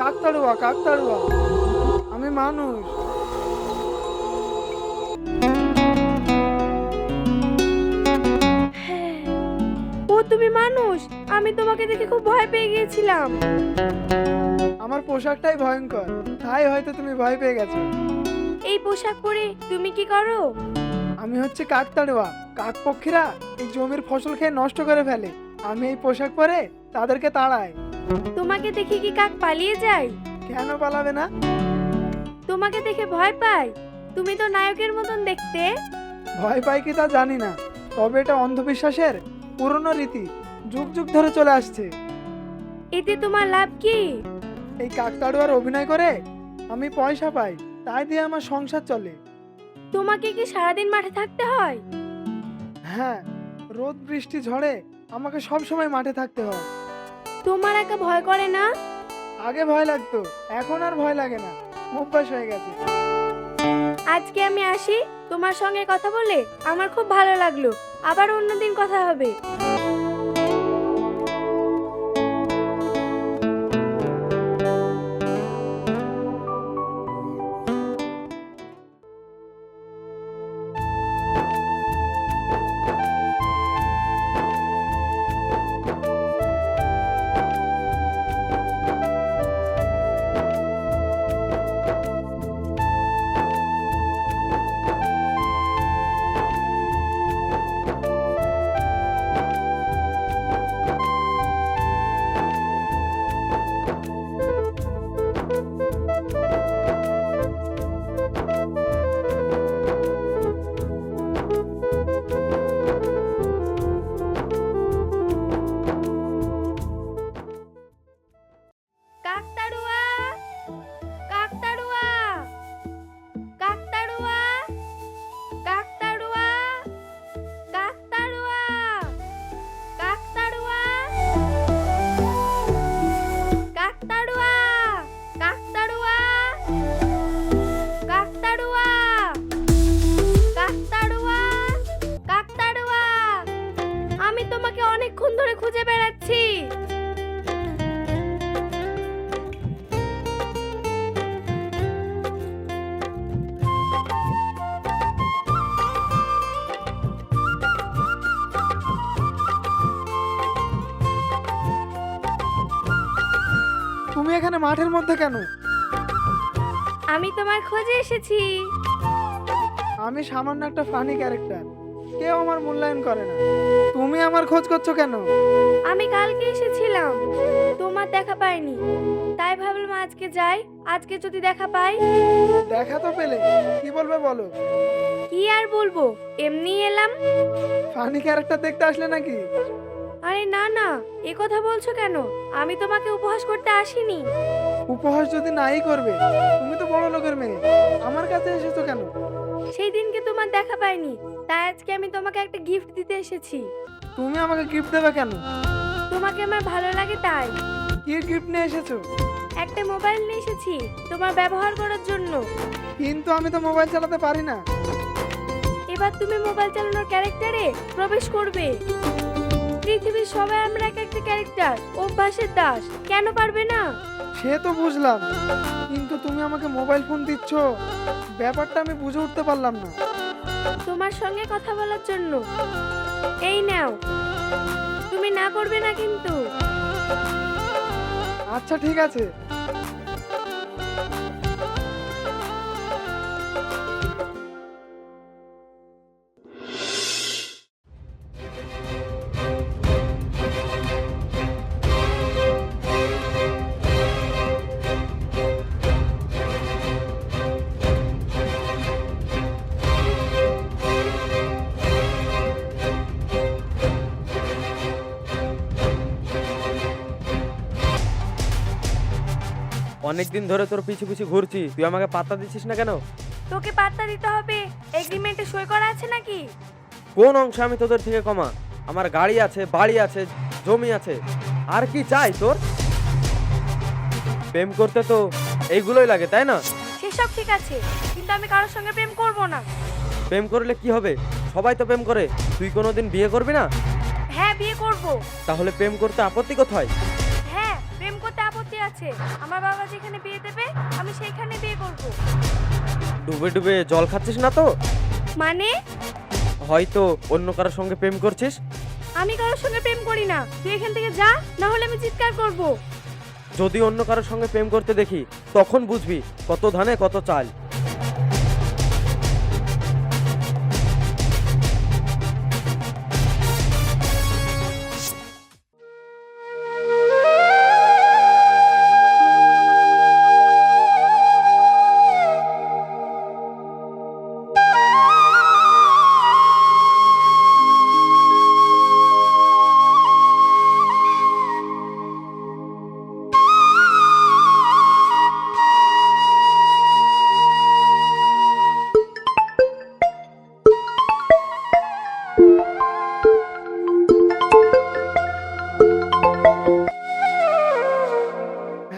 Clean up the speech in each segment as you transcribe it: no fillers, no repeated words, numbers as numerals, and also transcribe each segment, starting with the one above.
কাকতাড়ুয়া কাকতাড়ুয়া, আমি মানুষ। হ্যাঁ, ও তুমি মানুষ? আমি তোমাকে দেখে খুব ভয় পেয়ে গিয়েছিলাম। আমার পোশাকটাই ভয়ঙ্কর, তাই হয়তো তুমি ভয় পেয়ে গেছো। এই পোশাক পরে তুমি কি করো? আমি হচ্ছে কাকতাড়ুয়া। কাকপক্ষীরা এই জমির ফসল খেয়ে নষ্ট করে ফেলে, আমি এই পোশাক পরে তাদেরকে তাড়াই। তোমাকে দেখে কি কাক পালিয়ে যায়? কেন পালাবে না? তোমাকে দেখে ভয় পায়? তুমি তো নায়কের মতন দেখতে। ভয় পাই কি তা জানি না, তবে এটা অন্ধবিশ্বাসের পুরনো রীতি, যুগ যুগ ধরে চলে আসছে। এতে তোমার লাভ কি? এই কাকতাড়ুয়ার অভিনয় করে আমি পয়সা পাই, তাই দিয়ে আমার সংসার চলে। তোমাকে কি সারাদিন মাঠে থাকতে হয়? হ্যাঁ, রোদ বৃষ্টি ঝড়ে আমাকে সব সময় মাঠে থাকতে হয়। তোমার একা ভয় করে না? আগে ভয় লাগতো, এখন আর ভয় লাগে না, অভ্যাস হয়ে গেছে। আজকে আমি আসি, তোমার সঙ্গে কথা বলে আমার খুব ভালো লাগলো। আবার অন্যদিন কথা হবে। কাকতাড়ুয়া, কাকতাড়ুয়া, কাকতাড়ুয়া, কাকতাড়ুয়া, কাকতাড়ুয়া, কাকতাড়ুয়া, কাকতাড়ুয়া, কাকতাড়ুয়া, কাকতাড়ুয়া, কাকতাড়ুয়া, কাকতাড়ুয়া। আমি তোমাকে অনেকক্ষণ ধরে খুঁজে বেড়াচ্ছি। তুমি এখানে মাঠের মধ্যে কেন? আমি তোমার খোঁজে এসেছি। আমি সামান্য একটা ফানি ক্যারেক্টার, কেউ আমার মূল্যায়ন করে না। তুমি আমার খোঁজ করছো কেন? আমি কালকে এসেছিলাম, তোমার দেখা পাইনি, তাই ভাবলাম আজকে যাই, আজকে যদি দেখা পাই। দেখা তো পেলে, কি বলবে বলো? কি আর বলবো, এমনি এলাম। ফানি ক্যারেক্টার দেখতে আসলে নাকি? আরে না না, এ কথা বলছো কেন? আমি তোমাকে উপহাস করতে আসিনি। উপহাস যদি নাই করবে, তুমি তো বড় লোকের মেয়ে, আমার কাছে এসেছো কেন? সেই দিনকে তোমার দেখা পাইনি, তাই আজকে আমি তোমাকে একটা গিফট দিতে এসেছি। তুমি আমাকে গিফট দেবে কেন? তোমাকে আমার ভালো লাগে তাই। কি গিফট নিয়ে এসেছো? একটা মোবাইল নিয়ে এসেছি তোমার ব্যবহার করার জন্য। কিন্তু আমি তো মোবাইল চালাতে পারি না। এবার তুমি মোবাইল চালানোর ক্যারেক্টারে প্রবেশ করবে। পৃথিবীর সবাই আমরা এক একটা ক্যারেক্টার, অভ্যাসের দাস, কেন পারবে না? সে তো বুঝলাম, কিন্তু তুমি আমাকে মোবাইল ফোন দিচ্ছ, ব্যাপারটা আমি বুঝে উঠতে পারলাম না। তোমার সঙ্গে কথা বলার জন্য। এই নাও, তুমি না করবে না কিন্তু। আচ্ছা ঠিক আছে। অনেকদিন ধরে তোর পিছু পিছু ঘুরছি, তুই আমাকে পাত্তা দিচ্ছিস না কেন? তোকে পাত্তা দিতে হবে, এগ্রিমেন্টে সই করা আছে নাকি? কোন অংশে আমি তোদের থেকে কমা? আমার গাড়ি আছে, বাড়ি আছে, জমি আছে, আর কি চাই তোর? প্রেম করতে তো এইগুলোই লাগে, তাই না? সেসব ঠিক আছে, কিন্তু আমি কারোর সঙ্গে প্রেম করব না। প্রেম করলে কি হবে? সবাই তো প্রেম করে, তুই কোনোদিন বিয়ে করবি না? হ্যাঁ, বিয়ে করব। তাহলে প্রেম করতে আপত্তি কোথায়? হ্যাঁ, প্রেম করতে আপত্তি শক্তি আছে। আমার বাবা যেখানে বিয়ে দেবে আমি সেইখানে বিয়ে করব। ডুবে ডুবে জল খাচ্ছিস না তো? মানে? হয়তো অন্য কারোর সঙ্গে প্রেম করছিস। আমি কারোর সঙ্গে প্রেম করি না। তুই এখান থেকে যা, না হলে আমি চিৎকার করব। যদি অন্য কারোর সঙ্গে প্রেম করতে দেখি তখন বুঝবি কত ধানে কত চাল।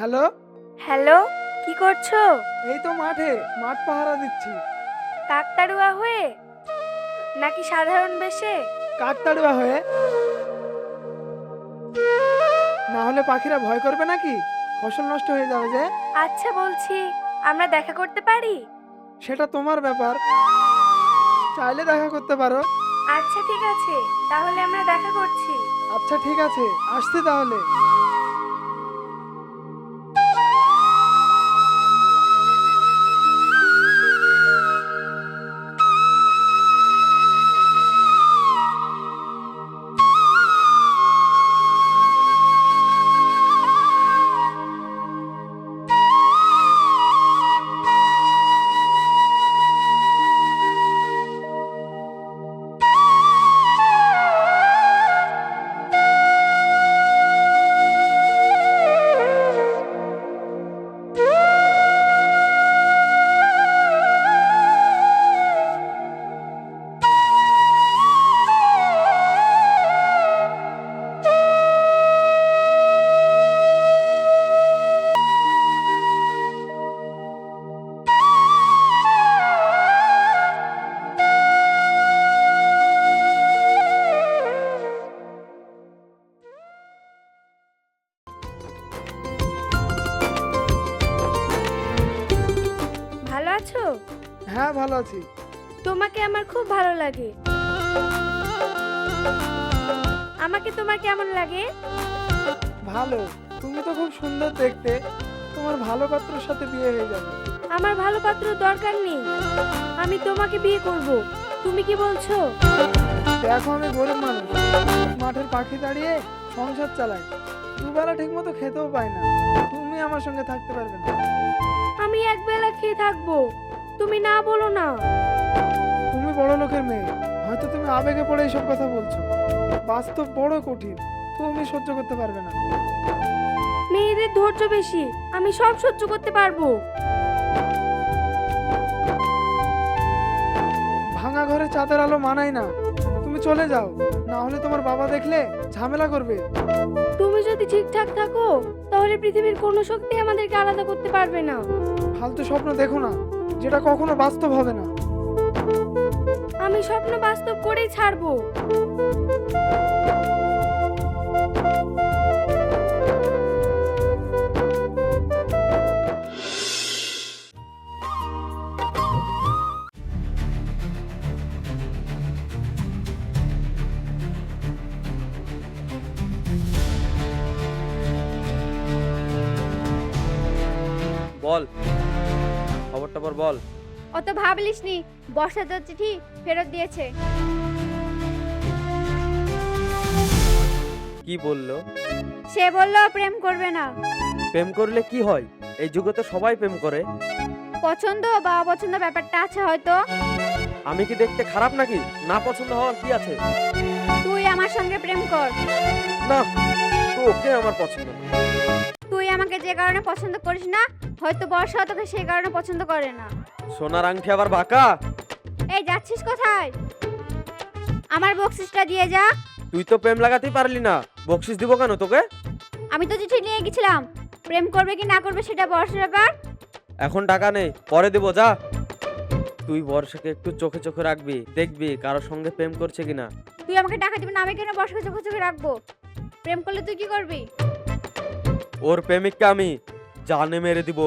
হ্যালো, হ্যালো, কি করছো? এই তো মাঠ পাহারা দিচ্ছি। কাকতাড়ুয়া হয়ে নাকি সাধারণ বেশে? কাকতাড়ুয়া হয়ে। না হলে পাখিরা ভয় করবে নাকি? ফসল নষ্ট হয়ে যাবে যে। আচ্ছা বলছি, আমরা দেখা করতে পারি? সেটা তোমার ব্যাপার, চাইলে দেখা করতে পারো। আচ্ছা ঠিক আছে, তাহলে আমরা দেখা করছি। আচ্ছা ঠিক আছে, আসছি তাহলে। ভালো আছো? হ্যাঁ ভালো আছি। তোমাকে আমার খুব ভালো লাগে। আমাকে তোমার কেমন লাগে? ভালো, তুমি তো খুব সুন্দর দেখতে। তোমার ভালো পাত্রের সাথে বিয়ে হয়ে যাবে। আমার ভালো পাত্র দরকার নেই, আমি তোমাকে বিয়ে করব। তুমি কি বলছো? দেখো আমি গরিব মানুষ, মাঠের পাখি দাঁড়িয়ে সংসার চালাই, দুবেলা ঠিক মতো খেতেও পাই না। তুমি আমার সঙ্গে থাকতে পারবে না। আমি একবেলা খেয়ে থাকবো, তুমি না বলো না। তুমি বড় লোকের মেয়ে, হয়তো তুমি আবেগে পড়ে এইসব কথা বলছো। বাস্তব বড় কঠিন, তুমি সহ্য করতে পারবে না। মেয়েদের ধৈর্য বেশি, আমি সব সহ্য করতে পারবো। ভাঙা ঘরে চাঁদের আলো মানায় না। তুমি চলে যাও, না হলে তোমার বাবা দেখলে ঝামেলা করবে। তুমি যদি ঠিকঠাক থাকো তাহলে পৃথিবীর কোনো শক্তি আমাদেরকে আলাদা করতে পারবে না। ফালতু স্বপ্ন দেখো না, যেটা কখনো বাস্তব হবে না। আমি স্বপ্ন বাস্তব করেই ছাড়বো। বল, খবর টবর বল। অত ভাবলিস নি, বর্ষা তোর চিঠি ফেরত দিয়েছে। কি বললো? সে বললো প্রেম করবে না। প্রেম করলে কি হয়? এই যুগে তো সবাই প্রেম করে। পছন্দ বা অপছন্দ ব্যাপারটা আছে হয়তো। আমি কি দেখতে খারাপ নাকি? না পছন্দ হওয়ার কি আছে? তুই আমার সঙ্গে প্রেম কর। না, তোকে আমার পছন্দ না। তুই আমাকে যে কারণে পছন্দ করিস না, হয়তো বর্ষা তোকে সেই কারণে পছন্দ করে না। সোনার আংটি আবার বাঁকা? এই যাচ্ছিস কোথায়? আমার বক্সিসটা দিয়ে যা। তুই তো প্রেম লাগাতেই পারলি না, বকশিস দিব কেন তোকে? আমি তো চিঠি নিয়ে গেছিলাম, প্রেম করবে কি না করবে সেটা বর্ষার ব্যাপার। এখন টাকা নেই, পরে দেবো, যা। তুই বর্ষাকে একটু চোখে চোখে রাখবি, দেখবি কারোর সঙ্গে প্রেম করছে কিনা। তুই আমাকে টাকা দিবি না, আমি কেন বর্ষাকে চোখে চোখে রাখবো? প্রেম করলে তুই কি করবি? ওর প্রেমিককে আমি জানে মেরে দিব।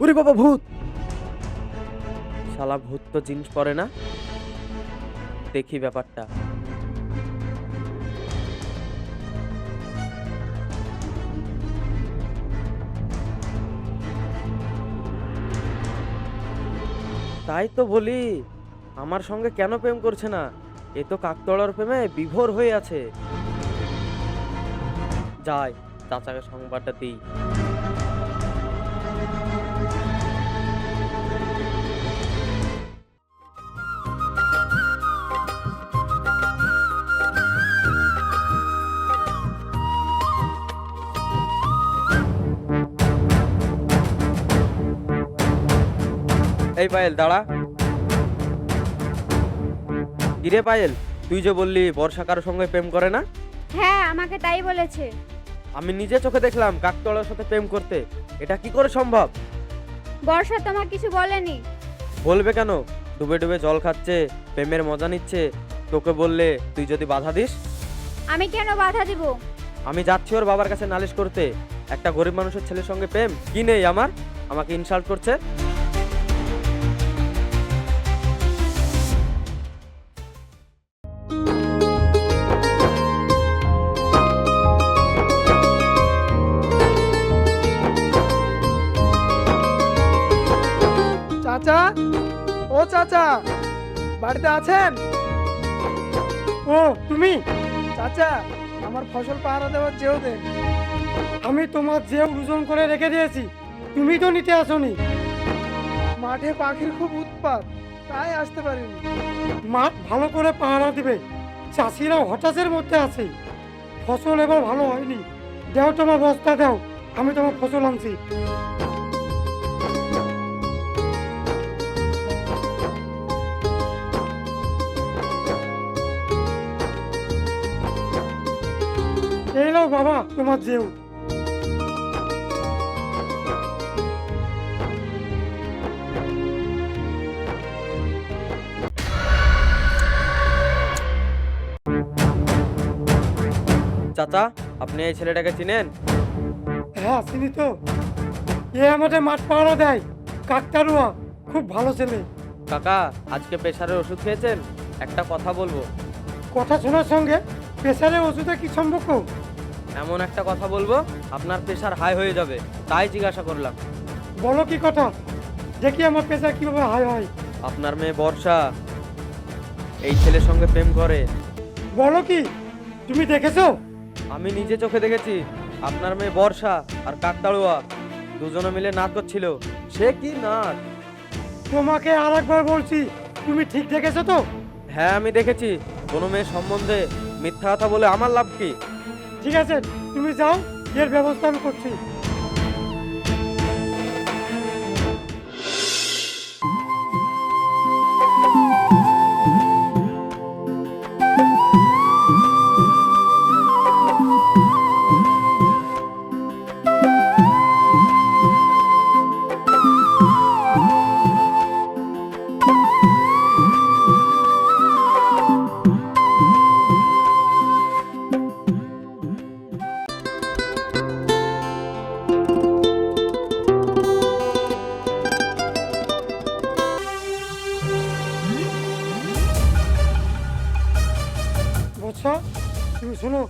ওরে বাবা, ভূত! শালা ভূত তো জিন্স পরে না, দেখি ব্যাপারটা। তাই তো বলি, আমার সঙ্গে কেন প্রেম করছে না? এ তো কাকতলার প্রেমে বিভোর হয়ে আছে। যাই, চাচাকে সংবাদটা দিই। এই পায়েল, দাঁড়া। কিরে পায়েল, তুই যে বললি বর্ষা কারোর সঙ্গে প্রেম করে না? হ্যাঁ, আমাকে তাই বলেছে। আমি নিজে চোখে দেখলাম কাকতলার সাথে প্রেম করতে। এটা কি করে সম্ভব? বর্ষা তোমার কিছু বলেনি? বলবে কেন? ডুবে ডুবে জল খাচ্ছে, প্রেমের মজা নিচ্ছে। তোকে বললে তুই যদি বাধা দিস? আমি কেন বাধা দিব? আমি যাচ্ছি ওর বাবার কাছে নালিশ করতে। একটা গরিব মানুষের ছেলের সঙ্গে প্রেম কি নেই আমার? আমাকে ইনসাল্ট করছে। চাচা, ও চাচা, বাড়িতে আছেন? ও তুমি? চাচা, আমার ফসল পাহারা দেওয়ার যেও দেন। আমি তোমার যে ওজন করে রেখে দিয়েছি, তুমি তো নিতে আসোনি। মাঠে পাখির খুব উৎপাত, তাই আসতে পারিনি। মাঠ ভালো করে পাহারা দিবে। চাষিরা হতাশের মধ্যে আছে, ফসল এবার ভালো হয়নি। দাও তোমার বস্তা দাও, আমি তোমার ফসল আনছি। এই নাও বাবা তোমার যেও। চাচা, আপনি এই ছেলেটাকে চিনেন? হ্যাঁ চিনি তো, এ আমাদের মাঠ পাহারা দেয়। কাকতারুয়া, খুব ভালো ছেলে। কাকা, আজকে প্রেসারের ওষুধ খেয়েছেন? একটা কথা বলবো। কথা শোনার সঙ্গে প্রেসারের ওষুধে কি সম্পর্ক? এমন একটা কথা বলবো আপনার প্রেসার হাই হয়ে যাবে, তাই জিজ্ঞাসা করলাম। বলো কি কথা, দেখি আমার প্রেসার কিভাবে হাই হয়। আপনার মেয়ে বর্ষা এই ছেলের সঙ্গে প্রেম করে। বলো কি, তুমি দেখেছো? আমি নিজে চোখে দেখেছি। আপনার মেয়ে বর্ষা আর কাকতাড়ুয়া দুজনে মিলে নাচ করছিল। সে কি নাচ! তোমাকে আর একবার বলছি, তুমি ঠিক দেখেছো তো? হ্যাঁ, আমি দেখেছি। কোনো মেয়ে সম্বন্ধে মিথ্যা কথা বলে আমার লাভ কি? ঠিক আছে, তুমি যাও, এর ব্যবস্থা আমি করছি। বৎসা, তুমি শোনো।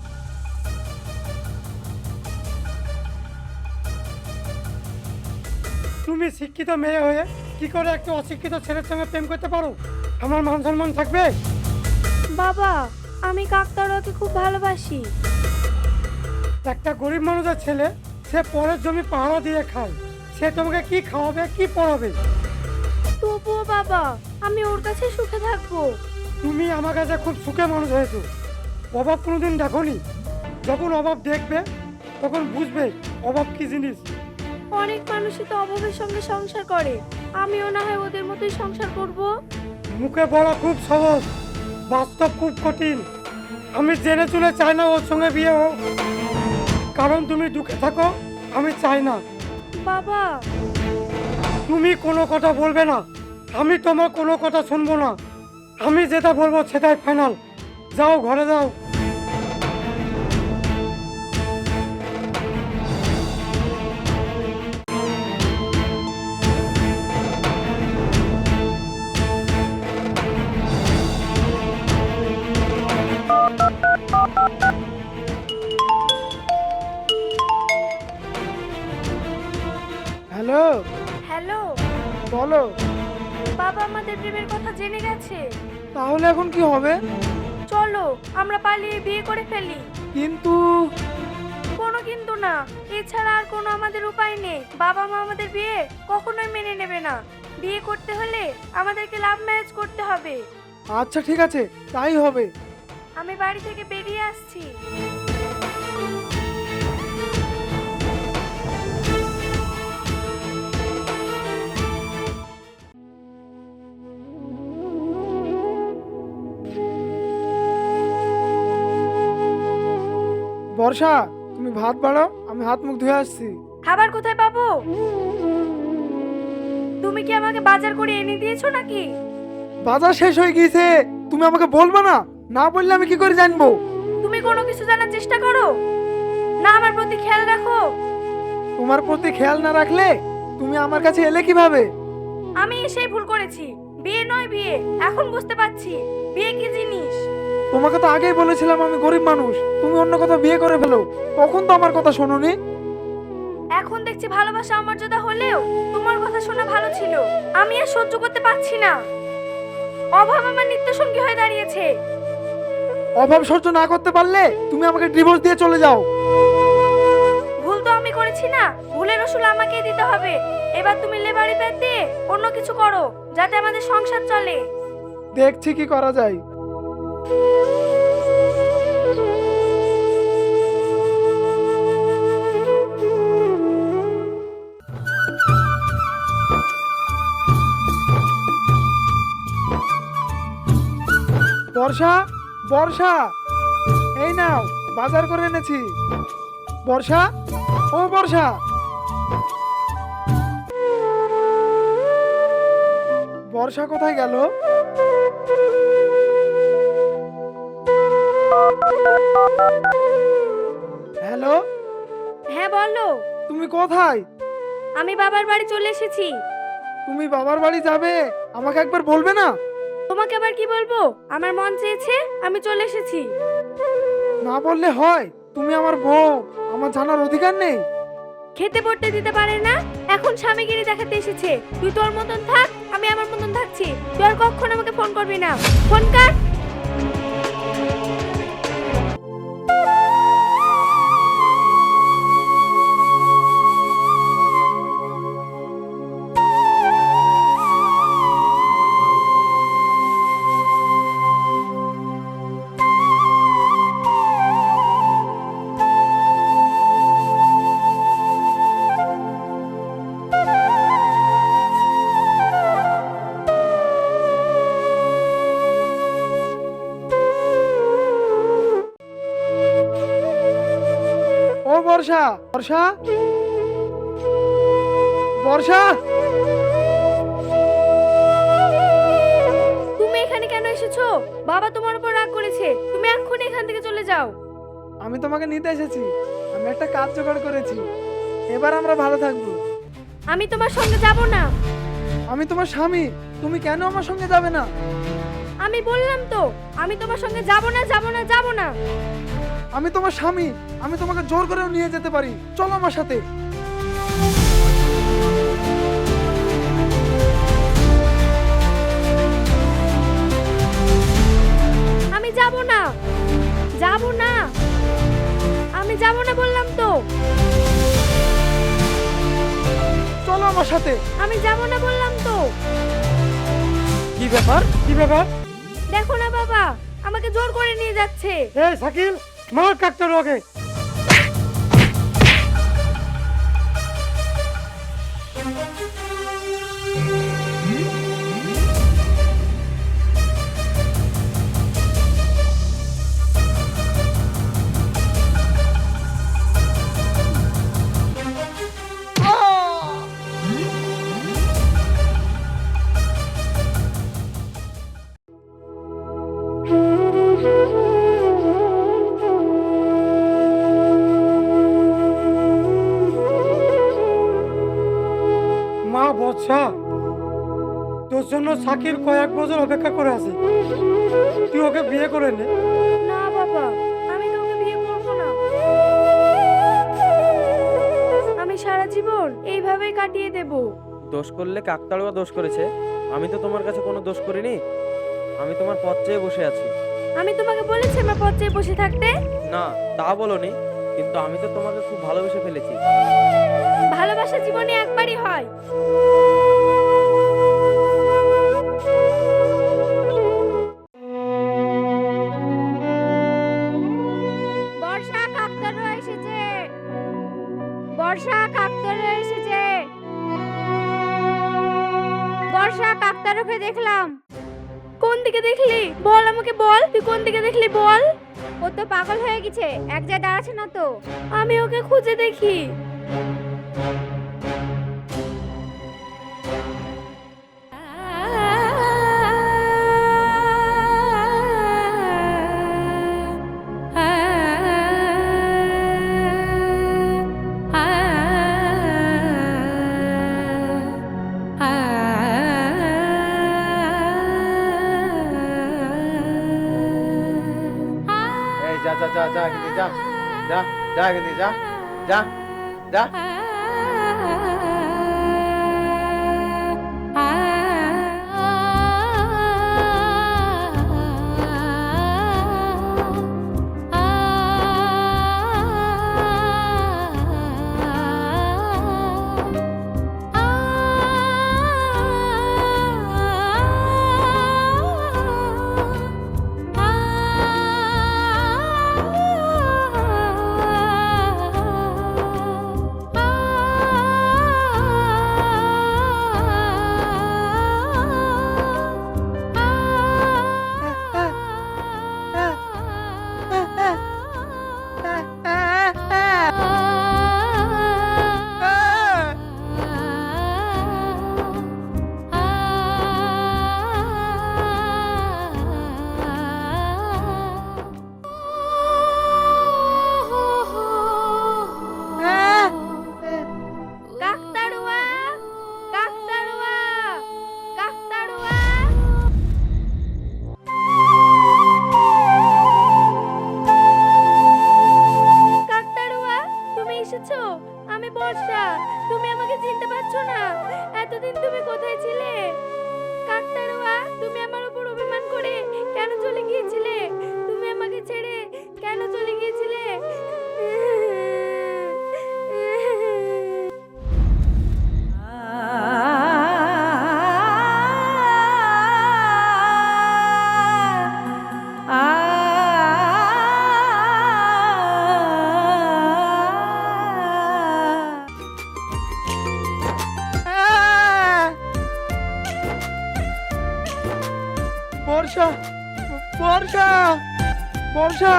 তুমি শিক্ষিত মেয়ে হয়ে কি করে একটা অশিক্ষিত ছেলের সঙ্গে প্রেম করতে পারো? আমার মান সম্মান থাকবে? বাবা, আমি কাকতাড়ুয়াকে খুব ভালোবাসি। একটা গরিব মানুষের ছেলে, সে পরের জমি পাহারা দিয়ে খায়। সে তোমাকে কি খাওয়াবে, কি পড়াবে? তবুও বাবা, আমি ওর কাছে সুখে থাকবো। তুমি আমার কাছে খুব সুখে মানুষ হয়েছো। অভাব কোনোদিন দেখোনি। যখন অভাব দেখবে তখন বুঝবে অভাব কি জিনিস। অনেক মানুষই তো অভাবের সঙ্গে সংসার করে, আমিও না হয় ওদের মতোই সংসার করব। মুখে বলা খুব সহজ, বাস্তব খুব কঠিন। আমি জেনে চলে চাই না ওর সঙ্গে বিয়ে হোক, কারণ তুমি দুঃখে থাকো, আমি চাই না। বাবা, তুমি কোনো কথা বলবে না, আমি তোমার কোনো কথা শুনবো না। আমি যেটা বলবো সেটাই ফাইনাল। যাও ঘরে যাও। Hello, hello. বলো। বাবা আমাদের প্রেমের কথা জেনে গেছে। তাহলে এখন কি হবে? চলো আমরা পালিয়ে বিয়ে করে ফেলি। কিন্তু কোনো কিন্তু না, এছাড়া আর কোনো আমাদের উপায় নেই। বাবা মা আমাদের বিয়ে কখনোই মেনে নেবে না। বিয়ে করতে হলে আমাদেরকে লাভ ম্যারেজ করতে হবে। আচ্ছা ঠিক আছে, তাই হবে। আমি বাড়ি থেকে বেরিয়ে আসছি। বর্ষা, তুমি ভাত বাড়াও, আমি হাত মুখ ধুয়ে আসছি। খাবার কোথায় পাবো? তুমি কি আমাকে বাজার করে এনে দিয়েছো নাকি? বাজার শেষ হয়ে গিয়েছে, তুমি আমাকে বলবে না? না বললে আমি কি করে জানবো? তুমি কোনো কিছু জানার চেষ্টা করো না, আমার প্রতি খেয়াল রাখো। তোমার প্রতি খেয়াল না রাখলে তুমি আমার কাছে এলে কিভাবে? আমি এসেই ভুল করেছি। বিয়ে নয় বিয়ে, এখন বুঝতে পারছি বিয়ে কি জিনিস। তোমাকে তো আগেই বলেছিলাম আমি গরিব মানুষ, তুমি অন্য কথা বিয়ে করে ফেলো। তখন তো আমার কথা শোনোনি। এখন দেখছি ভালোবাসা অমর্যাদা হলেও তোমার কথা শোনা ভালো ছিল। আমি আর সহ্য করতে পারছি না। অভাব আমার নিত্য সঙ্গী হয়ে দাঁড়িয়েছে। অভাব সহ্য না করতে পারলে তুমি আমাকে ডিভোর্স দিয়ে চলে যাও। ভুল তো আমি করেছি না, ভুলের রসুল আমাকেই দিতে হবে। এবার তুমি লেবারি ব্যাগ দিয়ে অন্য কিছু করো, যাতে আমাদের সংসার চলে। দেখছি কি করা যায়। বর্ষা, বর্ষা, এই নাও বাজার করে এনেছি। বর্ষা, ও বর্ষা। বর্ষা কোথায় গেল? হ্যালো, হ্যাঁ বলো। তুমি কোথায়? আমি বাবার বাড়ি চলে এসেছি। তুমি বাবার বাড়ি যাবে, আমাকে একবার বলবে না? তোমাকে আবার কি বলবো? আমার মন চেয়েছে, আমি চলে এসেছি। না বললে হয়? তুমি আমার বউ, আমার জানার অধিকার নেই? খেতে পড়তে দিতে পারে না, এখন স্বামীগিরি দেখাতে এসেছে। তুই তোর মতন থাক, আমি আমার মতন থাকছি। তুই আর কখনো আমাকে ফোন করবি না। Phone cut. ও বর্ষা, বর্ষা, বর্ষা। তুমি এখানে কেন এসেছো? বাবা তোমার উপর রাগ করেছে। তুমি এক্ষুনি এখান থেকে চলে যাও। আমি তোমাকে নিতে এসেছি, আমি একটা কাজ জোগাড় করেছি। এবার আমরা ভালো থাকবো। আমি তোমার সঙ্গে যাব না। আমি তোমার স্বামী, তুমি কেন আমার সঙ্গে যাবে না? আমি বললাম তো, আমি তোমার সঙ্গে যাব না, যাব না, যাব না। আমি তোমার স্বামী, আমি তোমাকে জোর করেও নিয়ে যেতে পারি। চলো আমার সাথে। আমি যাব না, যাব না, আমি যাব না বললাম তো। চলো আমার সাথে। আমি যাব না বললাম তো। কি ব্যাপার? কি ব্যাপার? দেখো না বাবা, আমাকে জোর করে নিয়ে যাচ্ছে। এই শাকিল, মার কাকটা রোগে। সাকির কয়েক বছর অপেক্ষা করে আছে, তুই ওকে বিয়ে করে নে। না বাবা, আমি কাউকে বিয়ে করব না। আমি সারা জীবন এইভাবেই কাটিয়ে দেব। দোষ করলে কাকতাড়ুয়া দোষ করেছে, আমি তো তোমার কাছে কোনো দোষ করিনি। আমি তোমার পথ চেয়ে বসে আছি। আমি তোমাকে বলেছি আমার পথ চেয়ে বসে থাকতে? না, তা বলোনি, কিন্তু আমি তো তোমাকে খুব ভালোবেসে ফেলেছি। ভালোবাসা জীবনে একবারই হয়। বর্ষা কাকতাড়ুয়া এসেছে, বর্ষা কাকতাড়ুয়া এসেছে, বর্ষা কাকতাড়ুয়াকে দেখলাম। কোন দিকে দেখলি? বল আমাকে, বল তুই কোন দিকে দেখলি বল। ও তো পাগল হয়ে গেছে, এক জায়গায় দাঁড়াচ্ছে না তো। আমি ওকে খুঁজে দেখি। এই যা যা যা যা কিন্তু যা যা যা কিন্তু যা যা যা কাকতাড়ুয়া, কাকতাড়ুয়া, কাকতাড়ুয়া। কাকতাড়ুয়া, তুমি এসেছো? আমি বর্ষা। তুমি আমাকে চিনতে পারছো না? এতদিন তুমি কোথায় ছিলে? কাকতাড়ুয়া, তুমি আমার উপর অভিমান করে কেন চলে গিয়েছিলে? তুমি আমাকে ছেড়ে কেন চলে গিয়েছিলে? বর্ষা, বর্ষা, বর্ষা।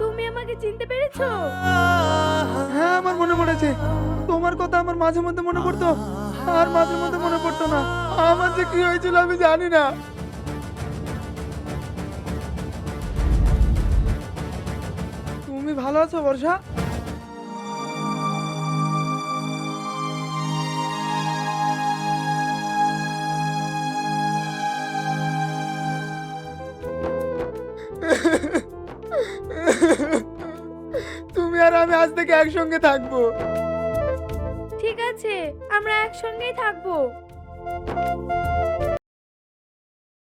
তুমি আমাকে চিনতে পেরেছো? হ্যাঁ, আমার মনে পড়েছে। তোমার কথা আমার মাঝে মধ্যে মনে পড়তো, আর মাঝে মধ্যে মনে পড়তো না। আমার যে কি হয়েছিল আমি জানি না। তুমি ভালো আছো বর্ষা? তুমি আর আমি আজ থেকে একসঙ্গে থাকবো। ঠিক আছে, আমরা একসঙ্গেই থাকবো।